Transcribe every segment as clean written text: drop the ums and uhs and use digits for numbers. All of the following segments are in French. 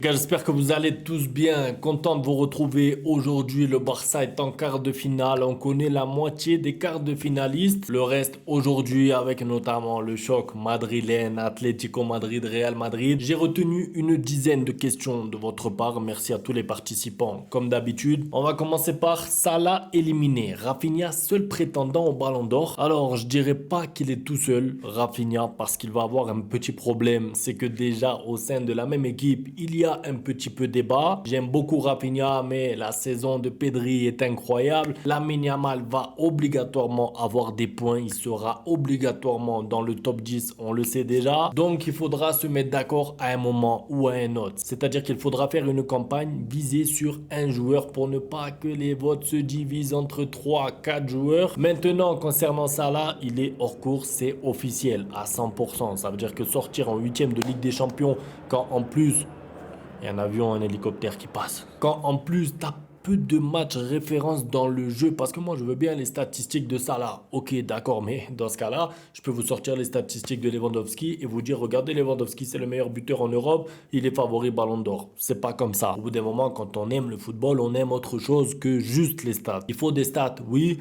Gars, j'espère que vous allez tous bien. Content de vous retrouver aujourd'hui. Le Barça est en quart de finale. On connaît la moitié des quarts de finalistes. Le reste aujourd'hui avec notamment le choc madrilène, Atlético Madrid, Real Madrid. J'ai retenu une dizaine de questions de votre part. Merci à tous les participants. Comme d'habitude, on va commencer par Salah éliminé. Rafinha seul prétendant au Ballon d'Or. Alors, je dirais pas qu'il est tout seul, Rafinha, parce qu'il va avoir un petit problème. C'est que déjà au sein de la même équipe, il y a un petit peu débat. J'aime beaucoup Rafinha, mais la saison de Pedri est incroyable. Lamine Yamal va obligatoirement avoir des points. Il sera obligatoirement dans le top 10, on le sait déjà. Donc il faudra se mettre d'accord à un moment ou à un autre. C'est-à-dire qu'il faudra faire une campagne visée sur un joueur pour ne pas que les votes se divisent entre 3 4 joueurs. Maintenant, concernant Salah, il est hors course, c'est officiel à 100%. Ça veut dire que sortir en huitième de Ligue des Champions quand en plus il y a un avion, un hélicoptère qui passe. Quand en plus, tu as peu de matchs références dans le jeu, parce que moi je veux bien les statistiques de Salah. Ok, d'accord, mais dans ce cas-là, je peux vous sortir les statistiques de Lewandowski et vous dire, regardez, Lewandowski, c'est le meilleur buteur en Europe, il est favori Ballon d'Or. C'est pas comme ça. Au bout d'un moment, quand on aime le football, on aime autre chose que juste les stats. Il faut des stats, oui.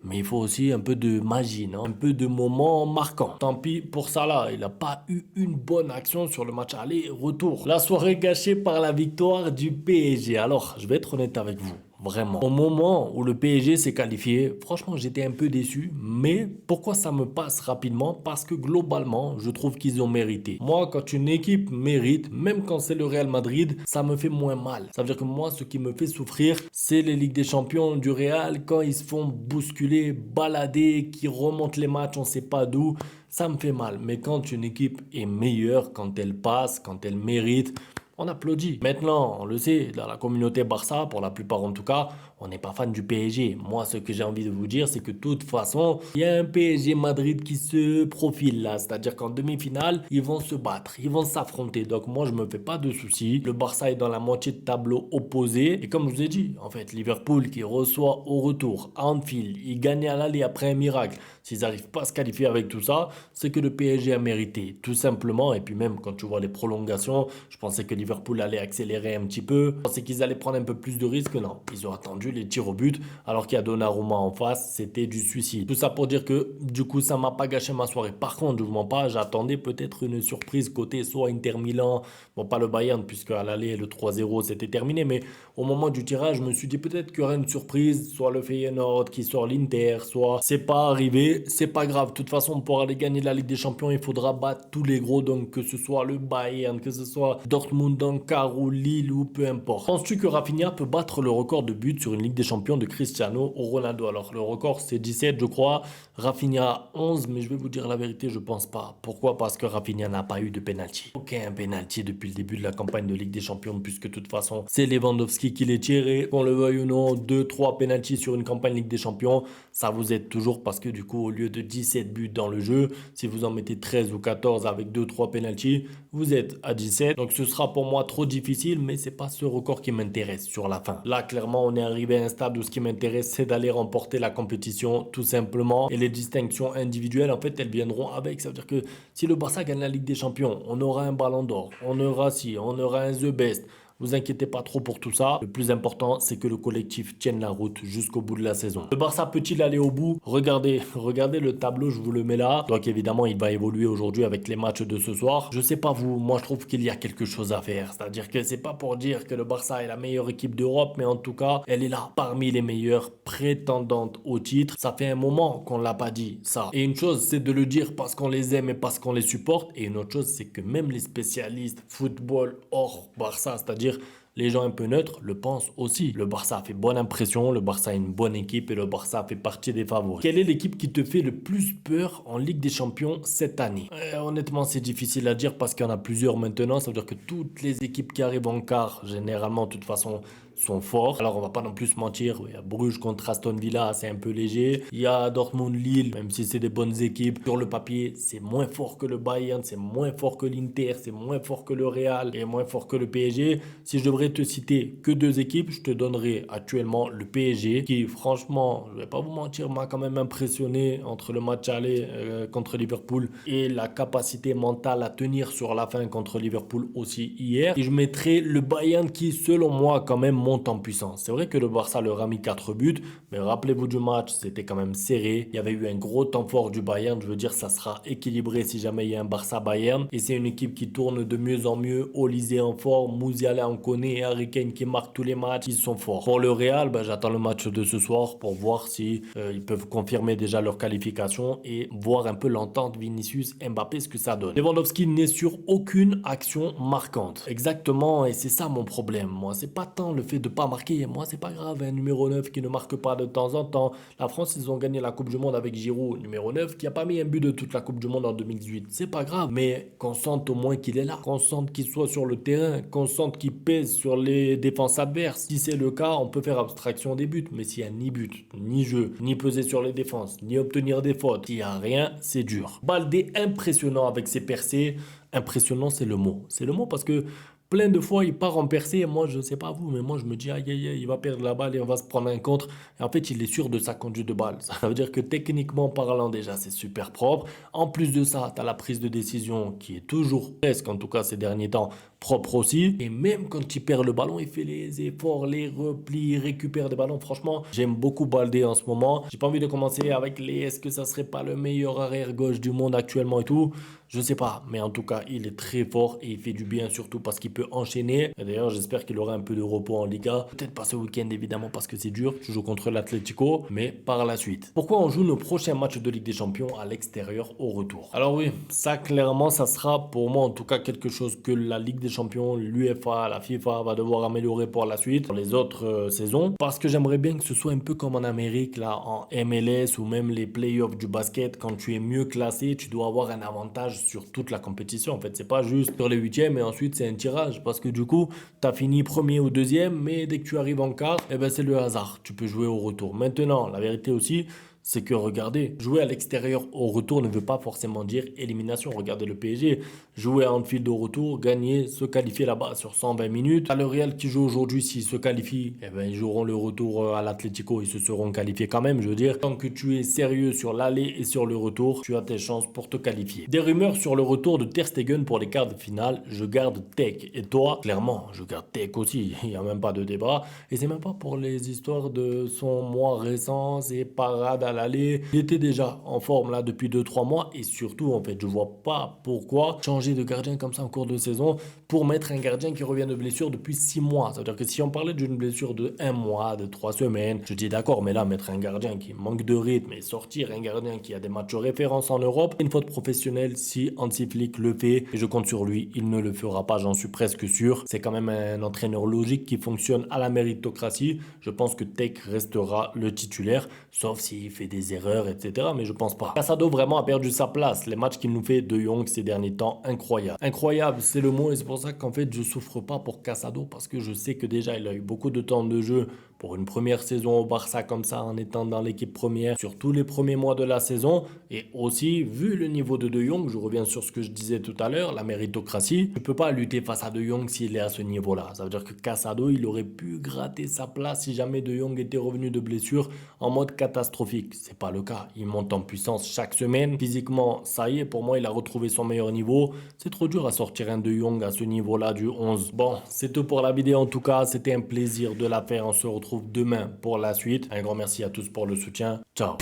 Mais il faut aussi un peu de magie, non? Un peu de moments marquants. Tant pis pour Salah, il n'a pas eu une bonne action sur le match aller-retour. La soirée gâchée par la victoire du PSG. Alors, je vais être honnête avec vous. Vraiment. Au moment où le PSG s'est qualifié, franchement, j'étais un peu déçu. Mais pourquoi ça me passe rapidement? Parce que globalement, je trouve qu'ils ont mérité. Moi, quand une équipe mérite, même quand c'est le Real Madrid, ça me fait moins mal. Ça veut dire que moi, ce qui me fait souffrir, c'est les Ligues des Champions du Real quand ils se font bousculer, balader, qui remontent les matchs, on sait pas d'où. Ça me fait mal. Mais quand une équipe est meilleure, quand elle passe, quand elle mérite, on applaudit. Maintenant, on le sait, dans la communauté Barça, pour la plupart en tout cas, on n'est pas fan du PSG. Moi, ce que j'ai envie de vous dire, c'est que de toute façon, il y a un PSG Madrid qui se profile là. C'est-à-dire qu'en demi-finale, ils vont se battre, ils vont s'affronter. Donc moi, je me fais pas de soucis. Le Barça est dans la moitié de tableau opposé. Et comme je vous ai dit, en fait, Liverpool qui reçoit au retour à Anfield, il gagne à l'aller après un miracle. S'ils n'arrivent pas à se qualifier avec tout ça, c'est que le PSG a mérité, tout simplement. Et puis même quand tu vois les prolongations, je pensais que Liverpool allait accélérer un petit peu. Je pensais qu'ils allaient prendre un peu plus de risques. Non, ils ont attendu les tirs au but, alors qu'il y a Donnarumma en face, c'était du suicide. Tout ça pour dire que du coup, ça m'a pas gâché ma soirée. Par contre, je vous mens pas, j'attendais peut-être une surprise côté soit Inter Milan, bon pas le Bayern puisque à l'aller le 3-0 c'était terminé, mais au moment du tirage, je me suis dit peut-être qu'il y aurait une surprise, soit le Feyenoord qui sort l'Inter, soit c'est pas arrivé, c'est pas grave. De toute façon, pour aller gagner la Ligue des Champions, il faudra battre tous les gros, donc que ce soit le Bayern, que ce soit Dortmund, Ankara ou Lille ou peu importe. Penses-tu que Rafinha peut battre le record de buts sur une Ligue des Champions de Cristiano Ronaldo? Alors le record c'est 17 je crois, Rafinha 11, mais je vais vous dire la vérité, je pense pas. Pourquoi? Parce que Rafinha n'a pas eu de penalty. Aucun penalty depuis le début de la campagne de Ligue des Champions, puisque de toute façon c'est Lewandowski qui les tiré. Qu'on le veuille ou non, 2-3 penalties sur une campagne Ligue des Champions, ça vous aide toujours parce que du coup au lieu de 17 buts dans le jeu, si vous en mettez 13 ou 14 avec 2-3 penalties, vous êtes à 17. Donc ce sera pour moi trop difficile, mais c'est pas ce record qui m'intéresse sur la fin. Là clairement on est arrivé à un stade où ce qui m'intéresse c'est d'aller remporter la compétition tout simplement, et les distinctions individuelles en fait elles viendront avec. Ça veut dire que si le Barça gagne la Ligue des Champions, on aura un Ballon d'Or, on aura si, on aura un The Best. Vous inquiétez pas trop pour tout ça. Le plus important, c'est que le collectif tienne la route jusqu'au bout de la saison. Le Barça peut-il aller au bout? Regardez, regardez le tableau, je vous le mets là. Donc évidemment, il va évoluer aujourd'hui avec les matchs de ce soir. Je sais pas vous, moi je trouve qu'il y a quelque chose à faire. C'est-à-dire que c'est pas pour dire que le Barça est la meilleure équipe d'Europe, mais en tout cas, elle est là parmi les meilleures prétendantes au titre. Ça fait un moment qu'on l'a pas dit ça. Et une chose, c'est de le dire parce qu'on les aime et parce qu'on les supporte. Et une autre chose, c'est que même les spécialistes football hors Barça, c'est-à-dire les gens un peu neutres le pensent aussi. Le Barça a fait bonne impression, le Barça a une bonne équipe et le Barça fait partie des favoris. Quelle est l'équipe qui te fait le plus peur en Ligue des Champions cette année? Honnêtement, c'est difficile à dire parce qu'il y en a plusieurs maintenant. Ça veut dire que toutes les équipes qui arrivent en quart, généralement, de toute façon, sont forts. Alors on va pas non plus se mentir, il y a Bruges contre Aston Villa, c'est un peu léger. Il y a Dortmund Lille, même si c'est des bonnes équipes, sur le papier, c'est moins fort que le Bayern, c'est moins fort que l'Inter, c'est moins fort que le Real et moins fort que le PSG. Si je devrais devrais te citer que 2 équipes, je te donnerai actuellement le PSG qui franchement, je vais pas vous mentir, m'a quand même impressionné entre le match aller contre Liverpool et la capacité mentale à tenir sur la fin contre Liverpool aussi hier. Et je mettrai le Bayern qui selon moi quand même monte en puissance. C'est vrai que le Barça leur a mis 4 buts, mais rappelez-vous du match, c'était quand même serré. Il y avait eu un gros temps fort du Bayern, je veux dire ça sera équilibré si jamais il y a un Barça-Bayern. Et c'est une équipe qui tourne de mieux en mieux, Olysée en forme, Musiala en connaît et Harry Kane qui marque tous les matchs, ils sont forts. Pour le Real, j'attends le match de ce soir pour voir si ils peuvent confirmer déjà leur qualification et voir un peu l'entente Vinicius-Mbappé, ce que ça donne. Lewandowski n'est sur aucune action marquante. Exactement, et c'est ça mon problème. Moi, c'est pas tant le fait de pas marquer. Moi, c'est pas grave, un numéro 9 qui ne marque pas de temps en temps. La France, ils ont gagné la Coupe du Monde avec Giroud, numéro 9, qui a pas mis un but de toute la Coupe du Monde en 2018. C'est pas grave, mais qu'on sente au moins qu'il est là, qu'on sente qu'il soit sur le terrain, qu'on sente qu'il pèse sur les défenses adverses. Si c'est le cas, on peut faire abstraction des buts, mais s'il n'y a ni but, ni jeu, ni peser sur les défenses, ni obtenir des fautes, s'il n'y a rien, c'est dur. Baldé impressionnant avec ses percées. Impressionnant, c'est le mot. C'est le mot parce que plein de fois, il part en percée. Et moi, je ne sais pas vous, mais moi, je me dis, aïe, aïe, aïe, il va perdre la balle et on va se prendre un contre. Et en fait, il est sûr de sa conduite de balle. Ça veut dire que techniquement parlant, déjà, c'est super propre. En plus de ça, tu as la prise de décision qui est toujours, presque en tout cas ces derniers temps, propre aussi. Et même quand il perd le ballon, il fait les efforts, les replis, il récupère des ballons. Franchement, j'aime beaucoup Baldé en ce moment. J'ai pas envie de commencer avec les est-ce que ça serait pas le meilleur arrière gauche du monde actuellement et tout. Je sais pas, mais en tout cas, il est très fort et il fait du bien surtout parce qu'il peut enchaîner. Et d'ailleurs, j'espère qu'il aura un peu de repos en Liga. Peut-être pas ce week-end évidemment parce que c'est dur. Tu joues contre l'Atlético, mais par la suite. Pourquoi on joue nos prochains matchs de Ligue des Champions à l'extérieur au retour? Alors oui, ça clairement, ça sera pour moi en tout cas quelque chose que la Ligue des Champions, l'UEFA, la FIFA va devoir améliorer pour la suite, pour les autres saisons. Parce que j'aimerais bien que ce soit un peu comme en Amérique, là, en MLS ou même les playoffs du basket. Quand tu es mieux classé, tu dois avoir un avantage sur toute la compétition. En fait, c'est pas juste sur les huitièmes et ensuite c'est un tirage parce que du coup, tu as fini premier ou deuxième, mais dès que tu arrives en quart, eh ben, c'est le hasard. Tu peux jouer au retour. Maintenant, la vérité aussi, c'est que regardez, jouer à l'extérieur au retour ne veut pas forcément dire élimination. Regardez le PSG, jouer à Anfield au retour, gagner, se qualifier là-bas sur 120 minutes. À le Real qui joue aujourd'hui, s'ils se qualifient, eh ben, ils joueront le retour à l'Atlético, ils se seront qualifiés quand même, je veux dire. Tant que tu es sérieux sur l'aller et sur le retour, tu as tes chances pour te qualifier. Des rumeurs sur le retour de Ter Stegen pour les quarts de finale, je garde Tech. Et toi, clairement, je garde Tech aussi, il n'y a même pas de débat. Et c'est même pas pour les histoires de son mois récent, ses parades à l'aller. Il était déjà en forme là depuis 2-3 mois et surtout en fait je vois pas pourquoi changer de gardien comme ça en cours de saison pour mettre un gardien qui revient de blessure depuis 6 mois. Ça veut dire que si on parlait d'une blessure de 1 mois, de 3 semaines, je dis d'accord, mais là mettre un gardien qui manque de rythme et sortir un gardien qui a des matchs références en Europe, une faute professionnelle si Hansi Flick le fait et je compte sur lui, il ne le fera pas, j'en suis presque sûr. C'est quand même un entraîneur logique qui fonctionne à la méritocratie. Je pense que Tech restera le titulaire, sauf s'il fait des erreurs, etc. Mais je pense pas. Casado vraiment a perdu sa place. Les matchs qu'il nous fait De Jong ces derniers temps, incroyable. Incroyable, c'est le mot et c'est pour ça qu'en fait je souffre pas pour Casado parce que je sais que déjà il a eu beaucoup de temps de jeu pour une première saison au Barça comme ça en étant dans l'équipe première sur tous les premiers mois de la saison et aussi vu le niveau de De Jong, je reviens sur ce que je disais tout à l'heure, la méritocratie, tu peux pas lutter face à De Jong s'il est à ce niveau-là. Ça veut dire que Casado, il aurait pu gratter sa place si jamais De Jong était revenu de blessure en mode catastrophique. C'est pas le cas. Il monte en puissance chaque semaine. Physiquement, ça y est, pour moi, il a retrouvé son meilleur niveau. C'est trop dur à sortir un De Jong à ce niveau-là du 11. Bon, c'est tout pour la vidéo en tout cas. C'était un plaisir de la faire. On se retrouve demain pour la suite. Un grand merci à tous pour le soutien. Ciao.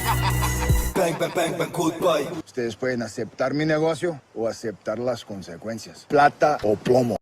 Bang, bang, bang, bang, goodbye. Ustedes pueden aceptar mi negocio o aceptar las consecuencias. Plata o plomo.